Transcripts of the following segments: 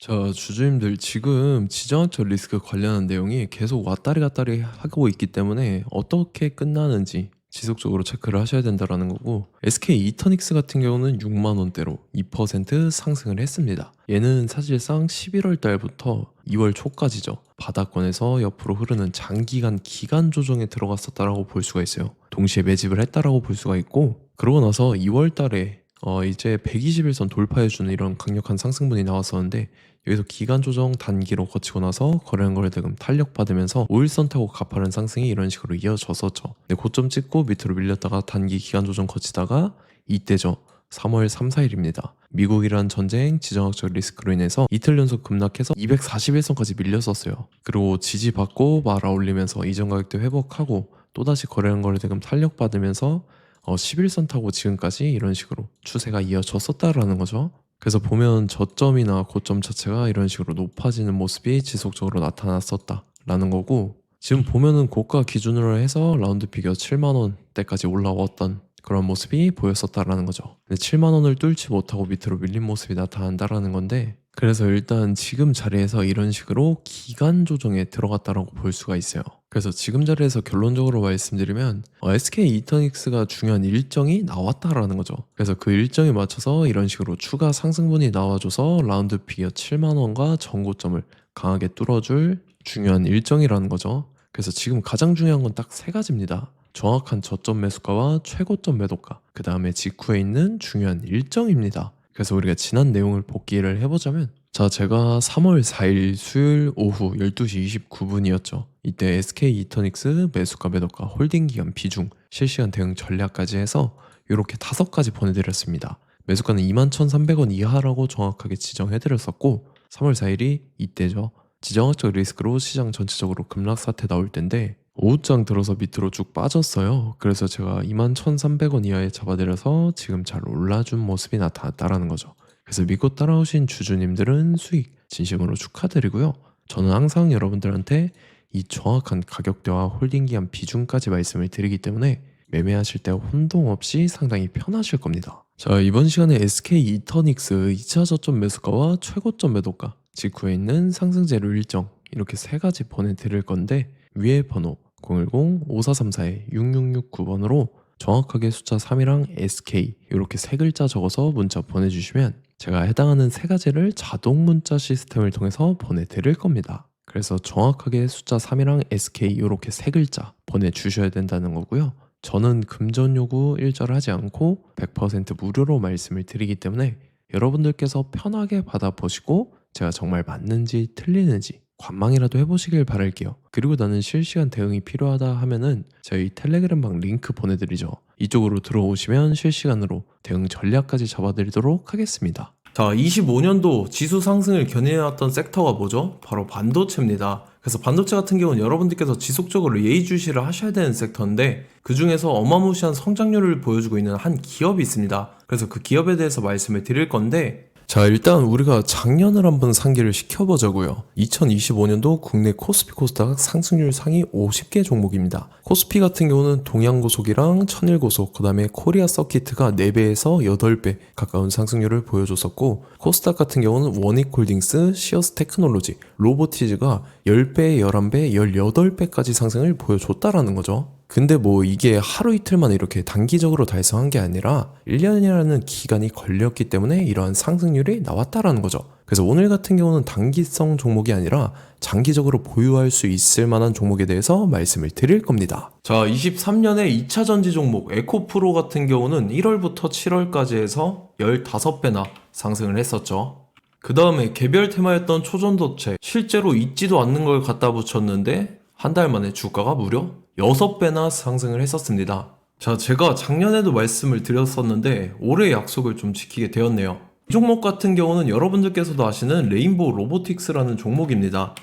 자, 주주님들 지금 지정학적 리스크 관련한 내용이 계속 왔다리 갔다리 하고 있기 때문에 어떻게 끝나는지 지속적으로 체크를 하셔야 된다라는 거고, SK 이터닉스 같은 경우는 6만 원대로 2% 상승을 했습니다. 얘는 사실상 11월 달부터 2월 초까지죠. 바닥권에서 옆으로 흐르는 장기간 기간 조정에 들어갔었다라고 볼 수가 있어요. 동시에 매집을 했다라고 볼 수가 있고, 그러고 나서 2월 달에 이제 121선 돌파해주는 이런 강력한 상승분이 나왔었는데, 여기서 기간 조정 단기로 거치고 나서 거래량 거래대금 탄력받으면서 5일선 타고 가파른 상승이 이런 식으로 이어졌었죠. 근데 고점 찍고 밑으로 밀렸다가 단기 기간 조정 거치다가 이때죠. 3월 3, 4일입니다. 미국이란 전쟁 지정학적 리스크로 인해서 이틀 연속 급락해서 241선까지 밀렸었어요. 그리고 지지받고 말아 올리면서 이전 가격대 회복하고 또다시 거래량 거래대금 탄력받으면서 11선 타고 지금까지 이런 식으로 추세가 이어졌었다라는 거죠. 그래서 보면 저점이나 고점 자체가 이런 식으로 높아지는 모습이 지속적으로 나타났었다라는 거고, 지금 보면은 고가 기준으로 해서 라운드 피겨 7만 원대까지 올라왔던 그런 모습이 보였었다라는 거죠. 근데 7만 원을 뚫지 못하고 밑으로 밀린 모습이 나타난다라는 건데, 그래서 일단 지금 자리에서 이런 식으로 기간 조정에 들어갔다라고 볼 수가 있어요. 그래서 지금 자리에서 결론적으로 말씀드리면 SK 이터닉스가 중요한 일정이 나왔다라는 거죠. 그래서 그 일정에 맞춰서 이런 식으로 추가 상승분이 나와줘서 라운드 피겨 7만 원과 전고점을 강하게 뚫어줄 중요한 일정이라는 거죠. 그래서 지금 가장 중요한 건 딱 세 가지입니다. 정확한 저점 매수가와 최고점 매도가, 그 다음에 직후에 있는 중요한 일정입니다. 그래서 우리가 지난 내용을 복기를 해보자면, 자, 제가 3월 4일 수요일 오후 12시 29분이었죠. 이때 SK 이터닉스 매수가 매도가 홀딩 기간 비중 실시간 대응 전략까지 해서 이렇게 5가지 보내드렸습니다. 매수가는 21,300원 이하라고 정확하게 지정해드렸었고, 3월 4일이 이때죠. 지정학적 리스크로 시장 전체적으로 급락 사태 나올 텐데 오후장 들어서 밑으로 쭉 빠졌어요. 그래서 제가 21,300원 이하에 잡아드려서 지금 잘 올라준 모습이 나타났다라는 거죠. 그래서 믿고 따라오신 주주님들은 수익 진심으로 축하드리고요. 저는 항상 여러분들한테 이 정확한 가격대와 홀딩 기간 비중까지 말씀을 드리기 때문에 매매하실 때 혼동 없이 상당히 편하실 겁니다. 자, 이번 시간에 SK 이터닉스 2차 저점 매수가와 최고점 매도가, 직후에 있는 상승재료 일정, 이렇게 세 가지 보내드릴 건데, 위에 번호 010-5434-6669번으로 정확하게 숫자 3이랑 SK 이렇게 세 글자 적어서 문자 보내주시면 제가 해당하는 세 가지를 자동 문자 시스템을 통해서 보내드릴 겁니다. 그래서 정확하게 숫자 3이랑 SK 이렇게 세 글자 보내주셔야 된다는 거고요. 저는 금전 요구 일절하지 않고 100% 무료로 말씀을 드리기 때문에 여러분들께서 편하게 받아보시고 제가 정말 맞는지 틀리는지 관망이라도 해보시길 바랄게요. 그리고 나는 실시간 대응이 필요하다 하면은 저희 텔레그램방 링크 보내드리죠. 이쪽으로 들어오시면 실시간으로 대응 전략까지 잡아드리도록 하겠습니다. 자, 25년도 지수 상승을 견인해왔던 섹터가 뭐죠? 바로 반도체입니다. 그래서 반도체 같은 경우는 여러분들께서 지속적으로 예의주시를 하셔야 되는 섹터인데, 그 중에서 어마무시한 성장률을 보여주고 있는 한 기업이 있습니다. 그래서 그 기업에 대해서 말씀을 드릴 건데, 자, 일단 우리가 작년을 한번 상기를 시켜보자고요. 2025년도 국내 코스피 코스닥 상승률 상위 50개 종목입니다. 코스피 같은 경우는 동양고속이랑 천일고속, 그 다음에 코리아 서키트가 4배에서 8배 가까운 상승률을 보여줬었고, 코스닥 같은 경우는 원익홀딩스, 시어스 테크놀로지, 로보티즈가 10배, 11배, 18배까지 상승을 보여줬다라는 거죠. 근데 뭐 이게 하루 이틀만 이렇게 단기적으로 달성한 게 아니라 1년이라는 기간이 걸렸기 때문에 이러한 상승률이 나왔다라는 거죠. 그래서 오늘 같은 경우는 단기성 종목이 아니라 장기적으로 보유할 수 있을 만한 종목에 대해서 말씀을 드릴 겁니다. 자, 23년에 2차 전지 종목 에코프로 같은 경우는 1월부터 7월까지 해서 15배나 상승을 했었죠. 그 다음에 개별 테마였던 초전도체, 실제로 있지도 않는 걸 갖다 붙였는데 한 달 만에 주가가 무려 6배나 상승을 했었습니다. 자, 제가 작년에도 말씀을 드렸었는데 올해 약속을 좀 지키게 되었네요. 이 종목 같은 경우는 여러분들께서도 아시는 레인보우 로보틱스라는 종목입니다.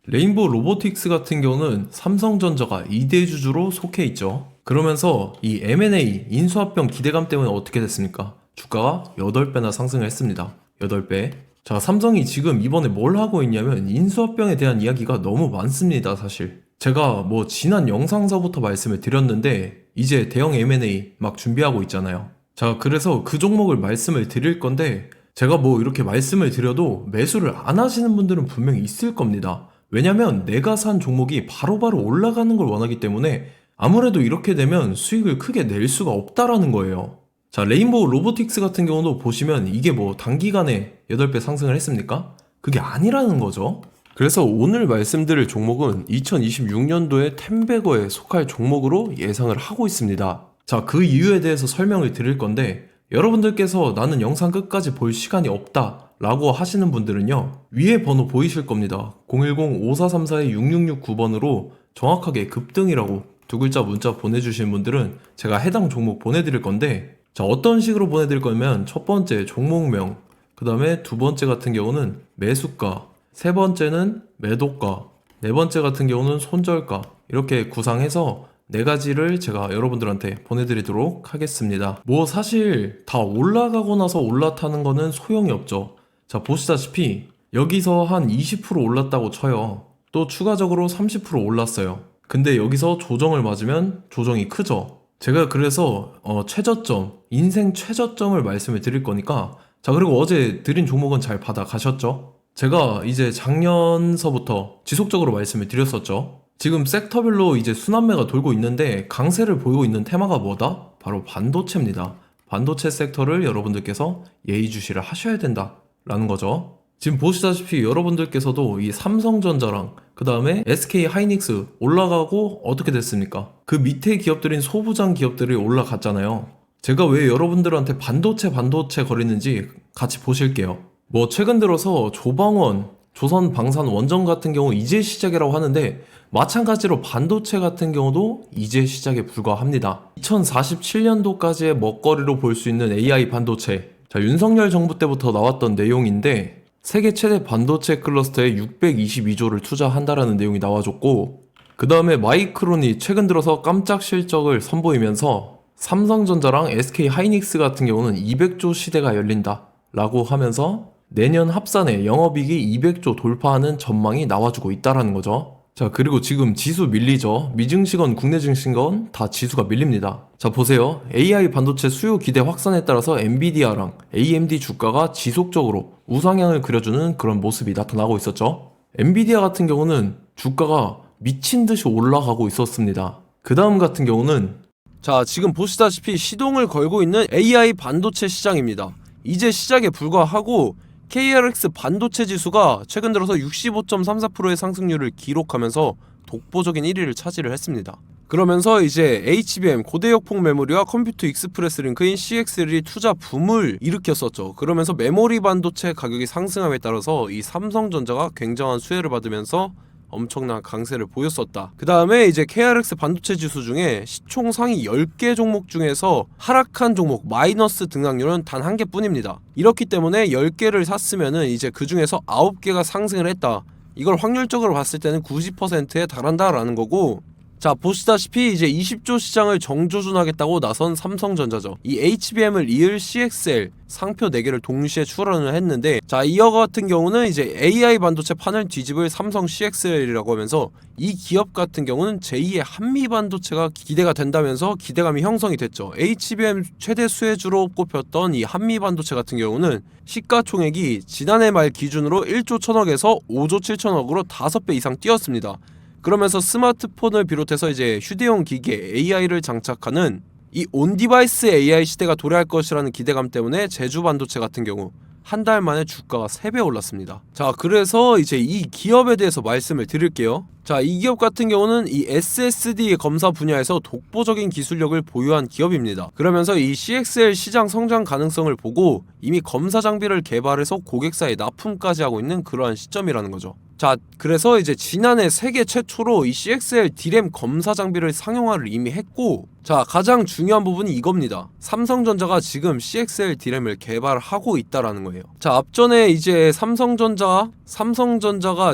레인보우 로보틱스 같은 경우는 삼성전자가 2대 주주로 속해 있죠. 그러면서 이 M&A 인수합병 기대감 때문에 어떻게 됐습니까? 주가가 8배나 상승을 했습니다. 8배. 자, 삼성이 지금 이번에 뭘 하고 있냐면 인수합병에 대한 이야기가 너무 많습니다, 사실. 제가 뭐 지난 영상서부터 말씀을 드렸는데 이제 대형 M&A 막 준비하고 있잖아요. 자, 그래서 그 종목을 말씀을 드릴 건데, 제가 뭐 이렇게 말씀을 드려도 매수를 안 하시는 분들은 분명히 있을 겁니다. 왜냐면 내가 산 종목이 바로바로 올라가는 걸 원하기 때문에 아무래도 이렇게 되면 수익을 크게 낼 수가 없다라는 거예요. 자, 레인보우 로보틱스 같은 경우도 보시면 이게 뭐 단기간에 8배 상승을 했습니까? 그게 아니라는 거죠. 그래서 오늘 말씀드릴 종목은 2026년도에 텐베거에 속할 종목으로 예상을 하고 있습니다. 자, 그 이유에 대해서 설명을 드릴 건데 여러분들께서 나는 영상 끝까지 볼 시간이 없다 라고 하시는 분들은요, 위에 번호 보이실 겁니다. 010-5434-6669번으로 정확하게 급등이라고 두 글자 문자 보내주신 분들은 제가 해당 종목 보내드릴 건데, 자, 어떤 식으로 보내드릴 거냐면 첫 번째 종목명, 그 다음에 두 번째 같은 경우는 매수가, 세 번째는 매도가, 네 번째 같은 경우는 손절가, 이렇게 구상해서 네 가지를 제가 여러분들한테 보내드리도록 하겠습니다. 뭐 사실 다 올라가고 나서 올라타는 거는 소용이 없죠. 자, 보시다시피 여기서 한 20% 올랐다고 쳐요. 또 추가적으로 30% 올랐어요. 근데 여기서 조정을 맞으면 조정이 크죠. 제가 그래서 최저점, 인생 최저점을 말씀을 드릴 거니까, 자, 그리고 어제 드린 종목은 잘 받아가셨죠? 제가 이제 작년서부터 지속적으로 말씀을 드렸었죠. 지금 섹터별로 이제 순환매가 돌고 있는데 강세를 보이고 있는 테마가 뭐다? 바로 반도체입니다. 반도체 섹터를 여러분들께서 예의주시를 하셔야 된다라는 거죠. 지금 보시다시피 여러분들께서도 이 삼성전자랑 그 다음에 SK 하이닉스 올라가고 어떻게 됐습니까? 그 밑에 기업들인 소부장 기업들이 올라갔잖아요. 제가 왜 여러분들한테 반도체 거리는지 같이 보실게요. 뭐 최근 들어서 조방원, 조선방산원전 같은 경우 이제 시작이라고 하는데 마찬가지로 반도체 같은 경우도 이제 시작에 불과합니다. 2047년도까지의 먹거리로 볼 수 있는 AI 반도체. 자, 윤석열 정부 때부터 나왔던 내용인데 세계 최대 반도체 클러스터에 622조를 투자한다라는 내용이 나와줬고, 그 다음에 마이크론이 최근 들어서 깜짝 실적을 선보이면서 삼성전자랑 SK 하이닉스 같은 경우는 200조 시대가 열린다 라고 하면서 내년 합산에 영업이익이 200조 돌파하는 전망이 나와주고 있다라는 거죠. 자, 그리고 지금 지수 밀리죠. 미증시건 국내 증시건 다 지수가 밀립니다. 자, 보세요. AI 반도체 수요 기대 확산에 따라서 엔비디아랑 AMD 주가가 지속적으로 우상향을 그려주는 그런 모습이 나타나고 있었죠. 엔비디아 같은 경우는 주가가 미친 듯이 올라가고 있었습니다. 그 다음 같은 경우는, 자, 지금 보시다시피 시동을 걸고 있는 AI 반도체 시장입니다. 이제 시작에 불과하고 KRX 반도체 지수가 최근 들어서 65.34%의 상승률을 기록하면서 독보적인 1위를 차지를 했습니다. 그러면서 이제 HBM 고대역폭 메모리와 컴퓨터 익스프레스 링크인 CXL이 투자 붐을 일으켰었죠. 그러면서 메모리 반도체 가격이 상승함에 따라서 이 삼성전자가 굉장한 수혜를 받으면서 엄청난 강세를 보였었다. 그 다음에 이제 KRX 반도체 지수 중에 시총 상위 10개 종목 중에서 하락한 종목 마이너스 등락률은 단 1개뿐입니다. 이렇기 때문에 10개를 샀으면은 이제 그 중에서 9개가 상승을 했다. 이걸 확률적으로 봤을 때는 90%에 달한다라는 거고, 자, 보시다시피 이제 20조 시장을 정조준하겠다고 나선 삼성전자죠. 이 HBM을 이을 CXL 상표 4개를 동시에 출원을 했는데, 자, 이어 같은 경우는 이제 AI 반도체 판을 뒤집을 삼성 CXL이라고 하면서 이 기업 같은 경우는 제2의 한미 반도체가 기대가 된다면서 기대감이 형성이 됐죠. HBM 최대 수혜주로 꼽혔던 이 한미 반도체 같은 경우는 시가총액이 지난해 말 기준으로 1조 1000억에서 5조 7천억으로 5배 이상 뛰었습니다. 그러면서 스마트폰을 비롯해서 이제 휴대용 기기에 AI를 장착하는 이 온디바이스 AI 시대가 도래할 것이라는 기대감 때문에 제주 반도체 같은 경우 한 달 만에 주가가 3배 올랐습니다. 자, 그래서 이제 이 기업에 대해서 말씀을 드릴게요. 자, 이 기업 같은 경우는 이 SSD 검사 분야에서 독보적인 기술력을 보유한 기업입니다. 그러면서 이 CXL 시장 성장 가능성을 보고 이미 검사 장비를 개발해서 고객사에 납품까지 하고 있는 그러한 시점이라는 거죠. 자, 그래서 이제 지난해 세계 최초로 이 CXL D램 검사 장비를 상용화를 이미 했고, 자, 가장 중요한 부분이 이겁니다. 삼성전자가 지금 CXL D램을 개발하고 있다라는 거예요. 자, 앞전에 이제 삼성전자가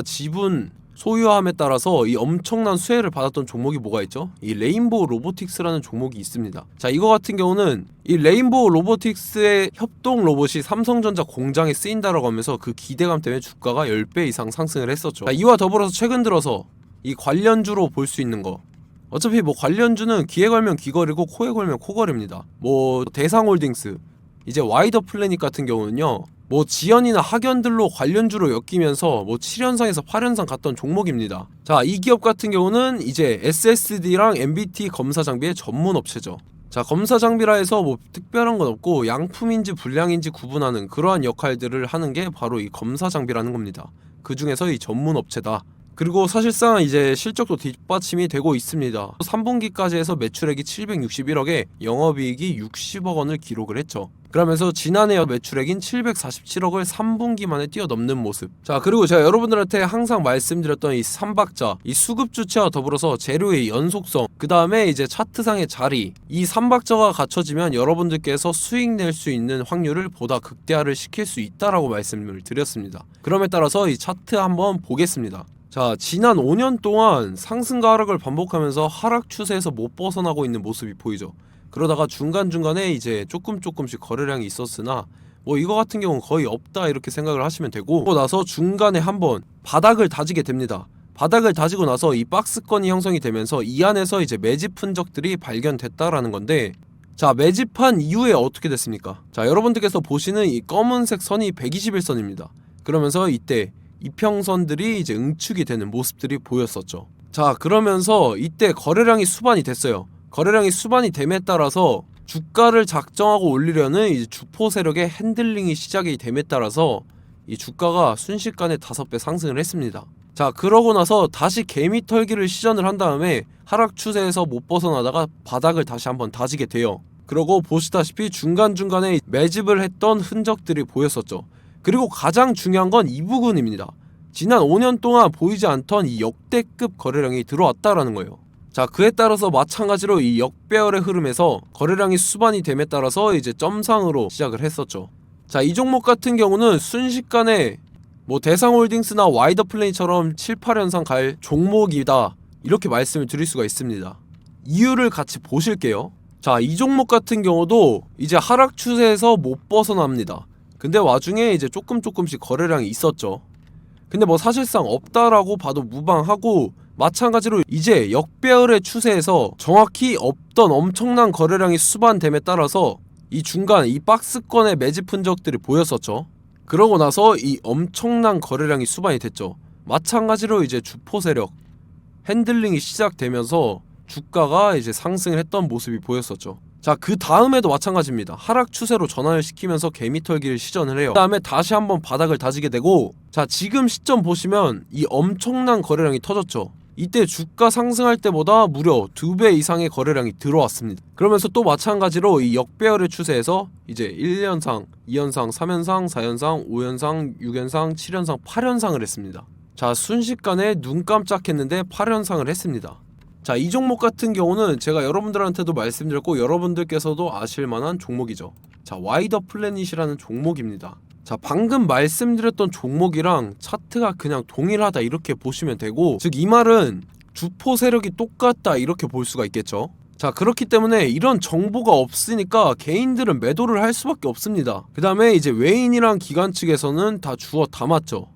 지분 소유함에 따라서 이 엄청난 수혜를 받았던 종목이 뭐가 있죠? 이 레인보우 로보틱스라는 종목이 있습니다. 자, 이거 같은 경우는 이 레인보우 로보틱스의 협동 로봇이 삼성전자 공장에 쓰인다라고 하면서 그 기대감 때문에 주가가 10배 이상 상승을 했었죠. 자, 이와 더불어서 최근 들어서 이 관련주로 볼 수 있는 거, 어차피 뭐 관련주는 귀에 걸면 귀걸이고 코에 걸면 코걸이입니다. 뭐 대상홀딩스, 이제 와이더 플래닛 같은 경우는요, 뭐 지연이나 학연들로 관련주로 엮이면서 뭐 7연상에서 8연상 갔던 종목입니다. 자, 이 기업 같은 경우는 이제 SSD랑 MBT 검사 장비의 전문 업체죠. 자, 검사 장비라 해서 뭐 특별한 건 없고 양품인지 불량인지 구분하는 그러한 역할들을 하는 게 바로 이 검사 장비라는 겁니다. 그 중에서 이 전문 업체다. 그리고 사실상 이제 실적도 뒷받침이 되고 있습니다. 3분기까지 해서 매출액이 761억에 영업이익이 60억 원을 기록을 했죠. 그러면서 지난해 매출액인 747억을 3분기 만에 뛰어넘는 모습. 자, 그리고 제가 여러분들한테 항상 말씀드렸던 이 3박자, 이 수급 주체와 더불어서 재료의 연속성, 그 다음에 이제 차트상의 자리, 이 3박자가 갖춰지면 여러분들께서 수익 낼 수 있는 확률을 보다 극대화를 시킬 수 있다라고 말씀을 드렸습니다. 그럼에 따라서 이 차트 한번 보겠습니다. 자, 지난 5년 동안 상승과 하락을 반복하면서 하락 추세에서 못 벗어나고 있는 모습이 보이죠. 그러다가 중간중간에 이제 조금씩 거래량이 있었으나 뭐 이거 같은 경우는 거의 없다 이렇게 생각을 하시면 되고, 그러고 나서 중간에 한번 바닥을 다지게 됩니다. 바닥을 다지고 나서 이 박스권이 형성이 되면서 이 안에서 이제 매집 흔적들이 발견됐다라는 건데, 자, 매집한 이후에 어떻게 됐습니까? 자, 여러분들께서 보시는 이 검은색 선이 121선입니다. 그러면서 이때 이평선들이 이제 응축이 되는 모습들이 보였었죠. 자, 그러면서 이때 거래량이 수반이 됐어요. 거래량이 수반이 됨에 따라서 주가를 작정하고 올리려는 이제 주포 세력의 핸들링이 시작이 됨에 따라서 이 주가가 순식간에 5배 상승을 했습니다. 자, 그러고 나서 다시 개미 털기를 시전을 한 다음에 하락 추세에서 못 벗어나다가 바닥을 다시 한번 다지게 돼요. 그러고 보시다시피 중간중간에 매집을 했던 흔적들이 보였었죠. 그리고 가장 중요한 건 이 부분입니다. 지난 5년 동안 보이지 않던 이 역대급 거래량이 들어왔다라는 거예요. 자, 그에 따라서 마찬가지로 이 역배열의 흐름에서 거래량이 수반이 됨에 따라서 이제 점상으로 시작을 했었죠. 자, 이 종목 같은 경우는 순식간에 뭐 대상홀딩스나 와이더플레이처럼 7, 8연상 갈 종목이다 이렇게 말씀을 드릴 수가 있습니다. 이유를 같이 보실게요. 자, 이 종목 같은 경우도 이제 하락 추세에서 못 벗어납니다. 근데 와중에 이제 조금씩 거래량이 있었죠. 근데 뭐 사실상 없다라고 봐도 무방하고, 마찬가지로 이제 역배열의 추세에서 정확히 없던 엄청난 거래량이 수반됨에 따라서 이 중간 이 박스권의 매집 흔적들이 보였었죠. 그러고 나서 이 엄청난 거래량이 수반이 됐죠. 마찬가지로 이제 주포 세력 핸들링이 시작되면서 주가가 이제 상승을 했던 모습이 보였었죠. 자, 그 다음에도 마찬가지입니다. 하락 추세로 전환을 시키면서 개미 털기를 시전을 해요. 그 다음에 다시 한번 바닥을 다지게 되고, 자, 지금 시점 보시면 이 엄청난 거래량이 터졌죠. 이때 주가 상승할 때보다 무려 2배 이상의 거래량이 들어왔습니다. 그러면서 또 마찬가지로 이 역배열의 추세에서 이제 1연상, 2연상, 3연상, 4연상, 5연상, 6연상, 7연상, 8연상을 했습니다. 자, 순식간에 눈 깜짝했는데 8연상을 했습니다. 자, 이 종목 같은 경우는 제가 여러분들한테도 말씀드렸고 여러분들께서도 아실만한 종목이죠. 자, 와이더 플래닛이라는 종목입니다. 자, 방금 말씀드렸던 종목이랑 차트가 그냥 동일하다 이렇게 보시면 되고, 즉 이 말은 주포 세력이 똑같다 이렇게 볼 수가 있겠죠. 자, 그렇기 때문에 이런 정보가 없으니까 개인들은 매도를 할 수밖에 없습니다. 그 다음에 이제 외인이랑 기관 측에서는 다 주워 담았죠.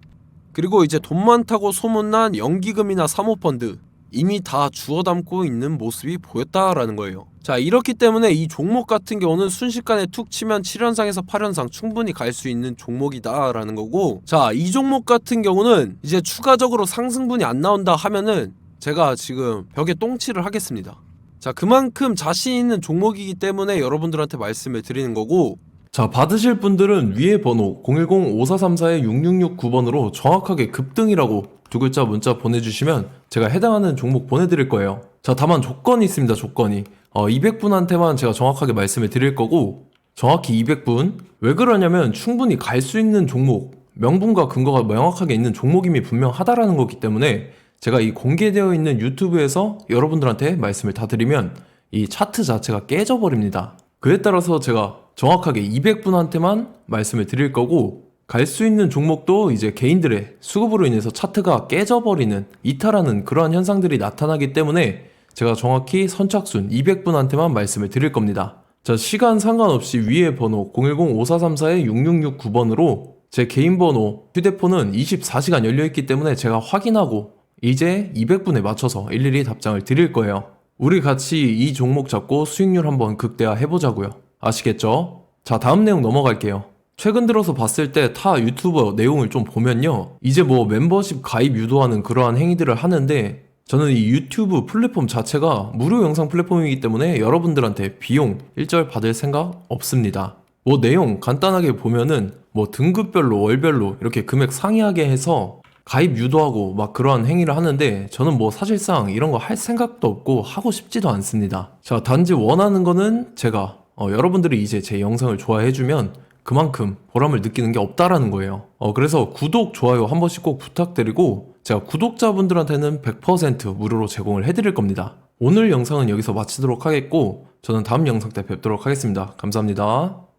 그리고 이제 돈 많다고 소문난 연기금이나 사모펀드 이미 다 주워 담고 있는 모습이 보였다라는 거예요. 자, 이렇기 때문에 이 종목 같은 경우는 순식간에 툭 치면 7연상에서 8연상 충분히 갈 수 있는 종목이다라는 거고, 자, 이 종목 같은 경우는 이제 추가적으로 상승분이 안 나온다 하면은 제가 지금 벽에 똥칠을 하겠습니다. 자, 그만큼 자신 있는 종목이기 때문에 여러분들한테 말씀을 드리는 거고, 자, 받으실 분들은 위에 번호 010-5434-6669번으로 정확하게 급등이라고 두 글자 문자 보내주시면 제가 해당하는 종목 보내드릴 거예요. 자, 다만 조건이 있습니다. 조건이 200분한테만 제가 정확하게 말씀을 드릴 거고, 정확히 200분. 왜 그러냐면 충분히 갈 수 있는 종목, 명분과 근거가 명확하게 있는 종목임이 분명하다라는 거기 때문에 제가 이 공개되어 있는 유튜브에서 여러분들한테 말씀을 다 드리면 이 차트 자체가 깨져버립니다. 그에 따라서 제가 정확하게 200분한테만 말씀을 드릴 거고, 갈 수 있는 종목도 이제 개인들의 수급으로 인해서 차트가 깨져버리는, 이탈하는 그러한 현상들이 나타나기 때문에 제가 정확히 선착순 200분한테만 말씀을 드릴 겁니다. 자, 시간 상관없이 위에 번호 010-5434-6669번으로 제 개인 번호, 휴대폰은 24시간 열려있기 때문에 제가 확인하고 이제 200분에 맞춰서 일일이 답장을 드릴 거예요. 우리 같이 이 종목 잡고 수익률 한번 극대화 해보자고요. 아시겠죠? 자, 다음 내용 넘어갈게요. 최근 들어서 봤을 때 타 유튜버 내용을 좀 보면요. 이제 뭐 멤버십 가입 유도하는 그러한 행위들을 하는데 저는 이 유튜브 플랫폼 자체가 무료 영상 플랫폼이기 때문에 여러분들한테 비용 일절 받을 생각 없습니다. 뭐 내용 간단하게 보면은 뭐 등급별로 월별로 이렇게 금액 상이하게 해서 가입 유도하고 막 그러한 행위를 하는데 저는 뭐 사실상 이런 거 할 생각도 없고 하고 싶지도 않습니다. 자, 단지 원하는 거는 제가 여러분들이 이제 제 영상을 좋아해주면 그만큼 보람을 느끼는 게 없다라는 거예요. 그래서 구독, 좋아요 한 번씩 꼭 부탁드리고 제가 구독자분들한테는 100% 무료로 제공을 해드릴 겁니다. 오늘 영상은 여기서 마치도록 하겠고 저는 다음 영상 때 뵙도록 하겠습니다. 감사합니다.